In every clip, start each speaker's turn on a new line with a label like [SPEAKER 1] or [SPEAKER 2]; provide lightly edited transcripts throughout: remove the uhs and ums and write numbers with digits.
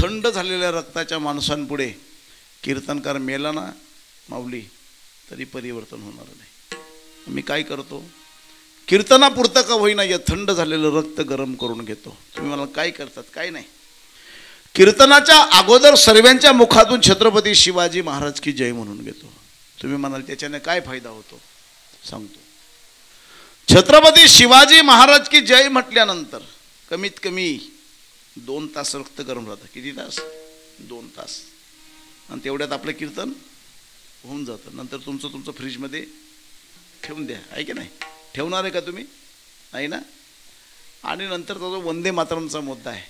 [SPEAKER 1] थंड झालेल्या रक्ताच्या माणसांपुढे कीर्तनकार मेला ना माऊली तरी परिवर्तन होणार नाही। मी काय करतो, कीर्तनापुरतं का होईना या थंड झालेलं रक्त गरम करून घेतो। तुम्ही मला काय करतात, काय नाही। कीर्तनाच्या अगोदर सर्वांच्या मुखातून छत्रपती शिवाजी महाराज की जय म्हणून घेतो। तुम्ही म्हणाल त्याच्याने काय फायदा होतो, सांगतो। छत्रपती शिवाजी महाराज की जय म्हटल्यानंतर कमीत कमी 2 तास रक्त गरम राहतं। किती तास? 2 तास। आणि तेवढ्यात आपलं कीर्तन होऊन जातं। नंतर तुमचं फ्रीजमध्ये ठेवून द्या, आहे की नाही? ठेवणार आहे का तुम्ही? नाही ना? आणि नंतर तो वंदे मातरमचा मुद्दा आहे।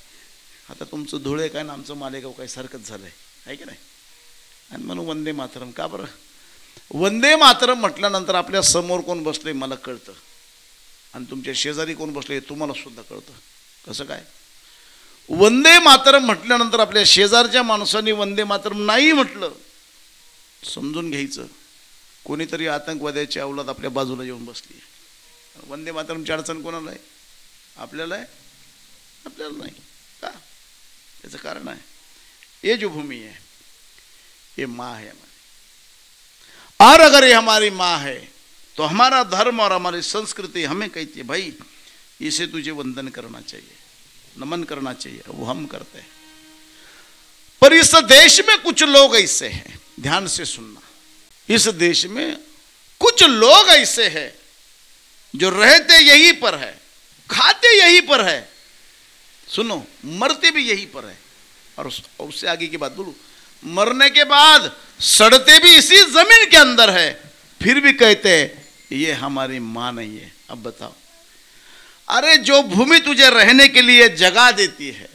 [SPEAKER 1] आता तुमचं धुळे काय ना आमचं मालेगाव काय सारखंच झालंय, आहे की नाही? आणि म्हणून वंदे मातरम का बरं? वंदे मातरम म्हटल्यानंतर आपल्या समोर कोण बसले मला कळतं, आणि तुमच्या शेजारी कोण बसले तुम्हाला सुद्धा कळतं। कसं काय? वंदे मातरम म्हटल्यानंतर आपल्या शेजारच्या माणसांनी वंदे मातरम नाही म्हटलं समजून घ्यायचं कोणीतरी आतंकवाद्याची अवलाद आपल्या बाजूला येऊन बसली। वंदे मातरमची अडचण कोणाला आहे? आपल्याला आहे? आपल्याला नाही का? त्याचं कारण आहे, ये जो भूमि है ये माँ है हमारी, और अगर ये हमारी माँ है तो हमारा धर्म और हमारी संस्कृति हमें कहती है भाई इसे तुझे वंदन करना चाहिए, नमन करना चाहिए। वो हम करते हैं। पर इस देश में कुछ लोग ऐसे हैं, ध्यान से सुनना, इस देश में कुछ लोग ऐसे हैं जो रहते यहीं पर है, खाते यहीं पर है, सुनो मरते भी यहीं पर है, और उससे आगे की बात बोलूं, मरने के बाद सड़ते भी इसी जमीन के अंदर है, फिर भी कहते हैं ये हमारी मां नहीं है। अब बताओ, अरे जो भूमि तुझे रहने के लिए जगह देती है,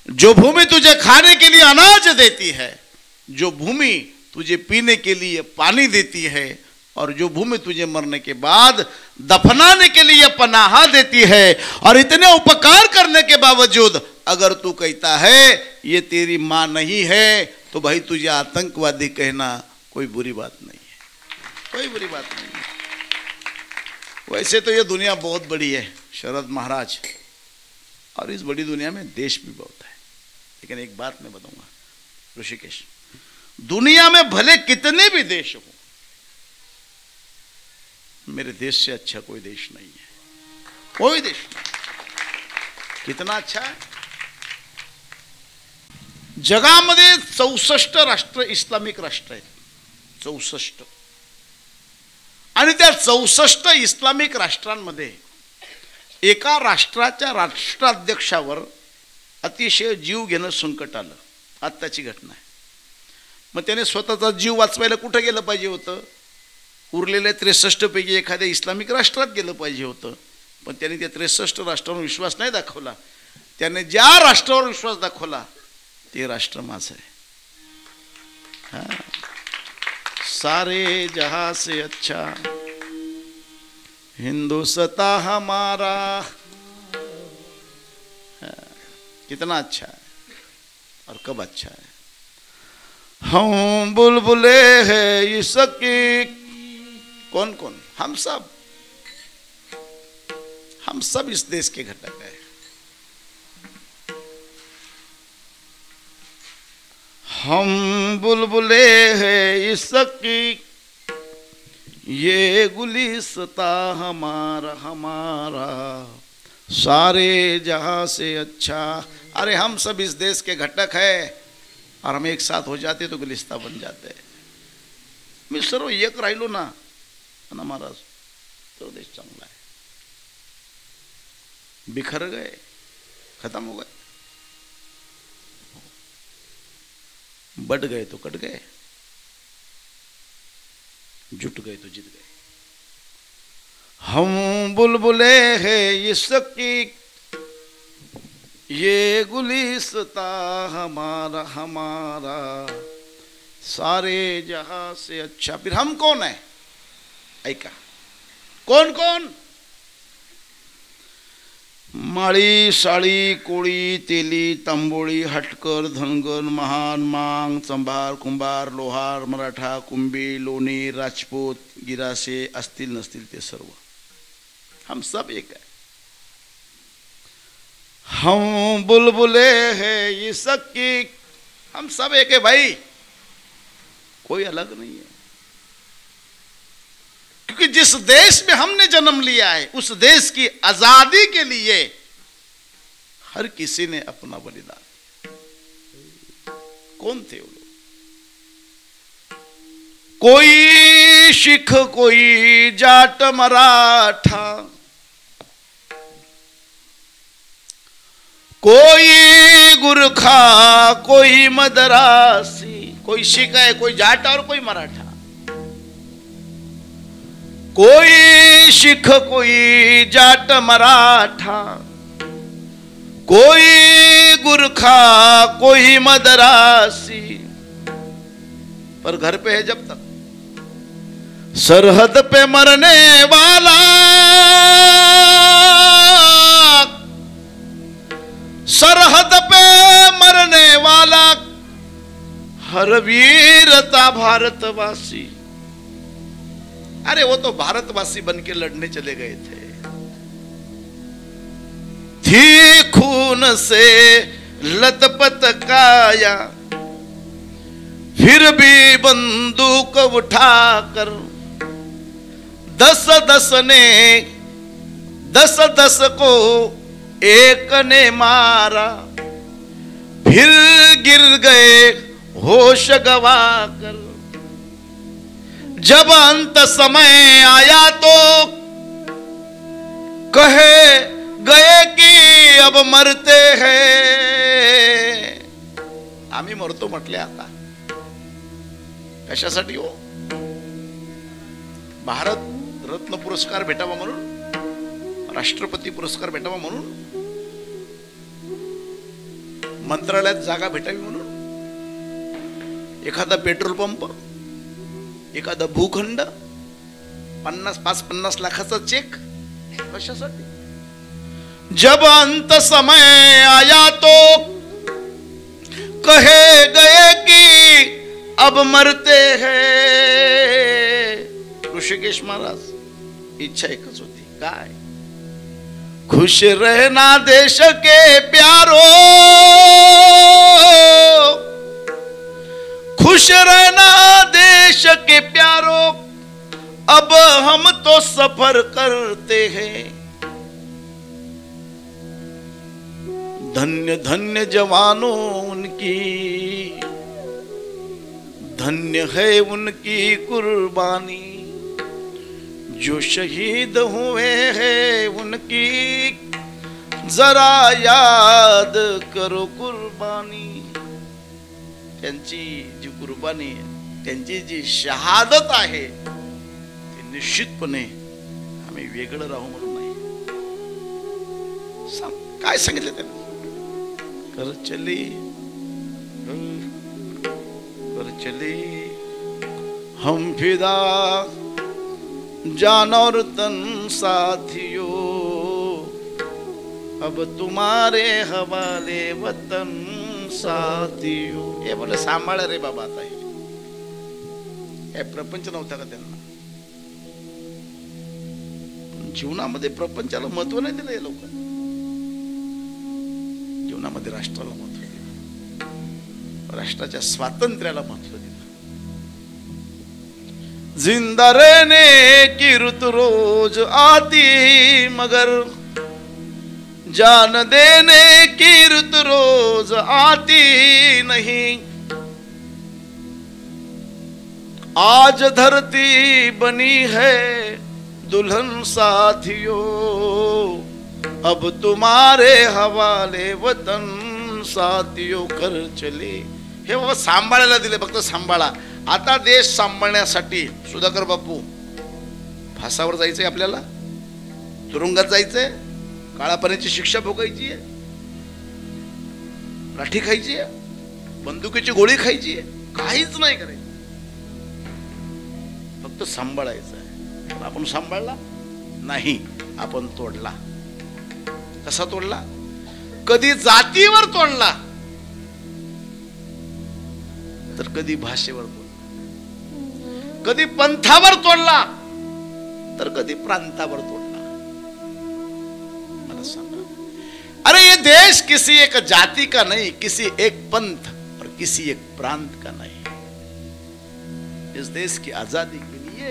[SPEAKER 1] जो भूमि तुझे खाने के लिए अनाज देती है, जो भूमि तुझे पीने के लिए पानी देती है, और जो भूमि तुझे मरने के बाद दफनाने के लिए पनाह देती है, और इतने उपकार करने के बावजूद अगर तू कहता है ये तेरी मां नहीं है, तो भाई तुझे आतंकवादी कहना कोई बुरी बात नहीं है, कोई बुरी बात नहीं है। वैसे तो ये दुनिया बहुत बड़ी है शरद महाराज, और इस बड़ी दुनिया में देश भी बहुत है, लेकिन एक बात मैं बताऊंगा ऋषिकेश, दुनिया में भले कितने भी देश हो, मेरे देश से अच्छा कोई देश नहीं है, कोई देश नहीं। कितना अच्छा है, जगामध्ये 64 राष्ट्र इस्लामिक राष्ट्र आहेत, 64, आणि त्या 64 इस्लामिक राष्ट्रांमध्ये एका राष्ट्राच्या राष्ट्राध्यक्षावर अतिशय जीव घेणं संकट आलं। आत्ताची घटना आहे। मग त्याने स्वतःचा जीव वाचवायला कुठे गेलं पाहिजे होतं? उरलेल्या 63 पैकी एखाद्या इस्लामिक राष्ट्रात गेलं पाहिजे होतं, पण त्याने त्या 63 राष्ट्रांवर विश्वास नाही दाखवला। त्याने ज्या राष्ट्रावर विश्वास दाखवला ते राष्ट्र माझं आहे। हाँ, सारे जहां से अच्छा हिंदुस्तान हमारा, कितना अच्छा है और कब अच्छा है। हम बुलबुले हैं इसकी, कौन कौन? हम सब इस देश के घटक हैं। हम बुलबुले हैं इसकी, ये गुलिस्ता हमारा हमारा, सारे जहां से अच्छा। अरे हम सब इस देश के घटक है, और हम एक साथ हो जाते तो गुलिस्ता बन जाते। मी सर्व एक राहिलो ना महाराज तो देश चांगला है। बिखर गए, खत्म हो गए, बढ़ गए तो कट गए, जुट गए तो जीत गए। हम बुलबुले हैं इसकी, ये गुलिस्ता हमारा हमारा, सारे जहां से अच्छा। फिर हम कौन है? ऐका, कौन कौन? माळी, साळी, कोळी, तेली, तांबोळी, हटकर, धनगर, महान, मांग, चंभार, कुंभार, लोहार, मराठा, कुंभी, लोणी, राजपूत, गिरासे असतील नसतील ते सर्व हम सब एक है। हम बुलबुले हैं इसक की, हम सब एक है भाई, कोई अलग नहीं है। क्योंकि जिस देश में हमने जन्म लिया है उस देश की आजादी के लिए हर किसी ने अपना बलिदान दिया। कौन थे वो लोग? कोई सिख, कोई जाट मराठा, कोई गुरखा, कोई मद्रासी, कोई सिख है, कोई जाट और कोई मराठा। कोई सिख, कोई जाट मराठा, कोई गुरखा, कोई मद्रासी, पर घर पे है जब तक। सरहद पे मरने वाला, सरहद पे मरने वाला हर वीरता भारतवासी। अरे वो तो भारतवासी बन के लड़ने चले गए थे, थी खून से लथपथ काया, फिर भी बंदूक उठाकर 10-10 ने 10-10 को एक ने मारा, फिर गिर गए होश गवाकर। जब अंत समय आया तो कहे गए कि अब मरते हैं। आम्ही मरतो म्हटले आता, कशासाठी हो? भारत रत्न पुरस्कार भेटावा म्हणून, राष्ट्रपती पुरस्कार भेटावा म्हणून, मंत्रालयात जागा भेटावी म्हणून, एखादा पेट्रोल पंप, एखादा भूखंड, 50 लाखाचा चेक, कशासाठी? जब अंत समय आया तो कहे गए कि अब मरते हैं। ऋषिकेश महाराज इच्छा एकच होती, काय? खुश रहना देश के प्यारो, खुश रहना देश के प्यारो, अब हम तो सफर करते हैं। धन्य धन्य जवानों उनकी, धन्य है उनकी कुर्बानी, जो शहीद हुए हैं उनकी जरा याद करो कुर्बानी। त्यांची जी कुर्बानी आहे, त्यांची जी शहादत आहे, ती निश्चितपणे आम्ही वेगळं राहू म्हणून नाही। काय सांगितलं त्यांनी? कर चले हम फिदा जान और तन साथियों, अब तुम्हारे हवाले वतन साथियों। हे बोले सांभाळ रे बाबा, आता हे प्रपंच नव्हता का त्यांना? जीवनामध्ये प्रपंचाला महत्व नाही दिलं हे लोक, जीवनामध्ये राष्ट्राला महत्व दिलं, राष्ट्राच्या स्वातंत्र्याला महत्व दिलं। जिंदा रहने की रुत रोज आती, मगर जान देने की रुत रोज आती नहीं। आज धरती बनी है दुल्हन साथियों, अब तुम्हारे हवाले वतन साथियों। कर चले, हे बाबा सांभाळायला दिले, फक्त सांभाळा। आता देश सांभाळण्यासाठी सुधाकर बापू फासावर जायचंय, आपल्याला तुरुंगात जायचंय, काळा पाण्याची शिक्षा भोगायची आहे, लाठी खायची आहे, बंदुकीची गोळी खायची आहे, काहीच नाही करायचं, फक्त सांभाळायचं आहे। पण आपण सांभाळला नाही, आपण तोडला। कसा तोडला? कधी जातीवर तोडला, तर कधी भाषेवर तोडला, कधी पंथावर तोडला, तर कधी प्रांतावर तोडला। मला सांगा, अरे ये देश किसी एक जाति का नहीं, किसी एक पंथ और किसी एक प्रांत का नहीं। इस देश की आजादी के लिए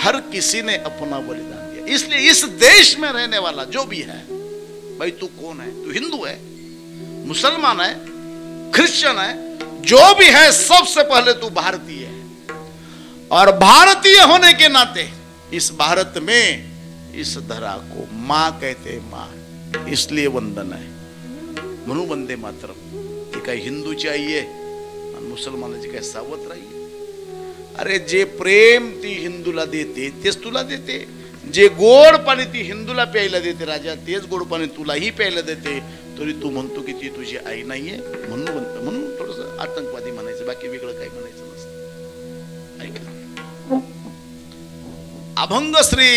[SPEAKER 1] हर किसी ने अपना बलिदान दिया। इसलिए इस देश में रहने वाला जो भी है, भाई तू कौन है, तू हिंदू है, मुसलमान है, क्रिश्चियन है, जो भी है, सबसे पहले तू भारतीय है। और भारतीय होने के नाते इस भारत में इस धरा को मां कहते, मां, इसलिए वंदन आहे. म्हणून वंदे मातरम. ती काय हिंदूची आई आहे आणि मुसलमानाची काय सावत्र आई आहे. अरे जे प्रेम ती हिंदूला देते तेच तुला देते. जे गोड पाणी ती हिंदूला प्यायला देते राजा, तेच गोड पाणी तुलाही प्यायला देते. तरी तू म्हणतो की ती तुझी आई नाहीये. म्हणून थोडंसं आतंकवादी म्हणायचं, बाकी वेगळं काही म्हणायचं नसतं. अभंग श्री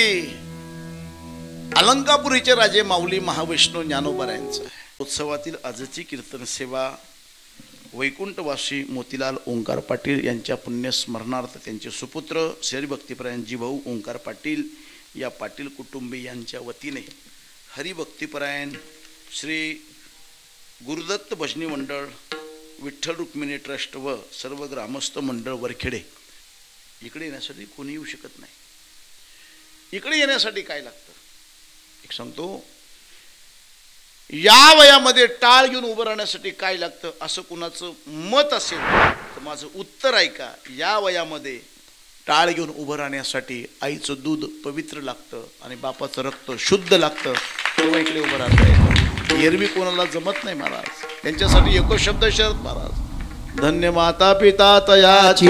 [SPEAKER 1] अलंकापुरीचे राजे माऊली महाविष्णू ज्ञानोबारायांचं उत्सवातील आजची कीर्तन सेवा वैकुंठवासी मोतीलाल ओंकार पाटील यांच्या पुण्यस्मरणार्थ त्यांचे सुपुत्र श्री भक्तिपरायण जीभाऊ ओंकार पाटील या पाटील कुटुंबीयांच्या वतीने हरिभक्तिपरायण श्री गुरुदत्त भजनी मंडळ, विठ्ठल रुक्मिणी ट्रस्ट व सर्व ग्रामस्थ मंडळ वरखेडे इकडे येण्यासाठी कोणी येऊ शकत नाही. इकडे येण्यासाठी काय लागतं एक सांगतो. या वयामध्ये टाळ घेऊन उभं राहण्यासाठी काय लागतं असं कुणाचं मत असेल तर माझं उत्तर ऐका. या वयामध्ये टाळ घेऊन उभं राहण्यासाठी आईचं दूध पवित्र लागतं आणि बापाचं रक्त शुद्ध लागतं. तेव्हा इकडे उभं राहतं. एरवी कोणाला जमत नाही महाराज. त्यांच्यासाठी एकच शब्द शरद महाराज, धन्य माता पिता तयाची.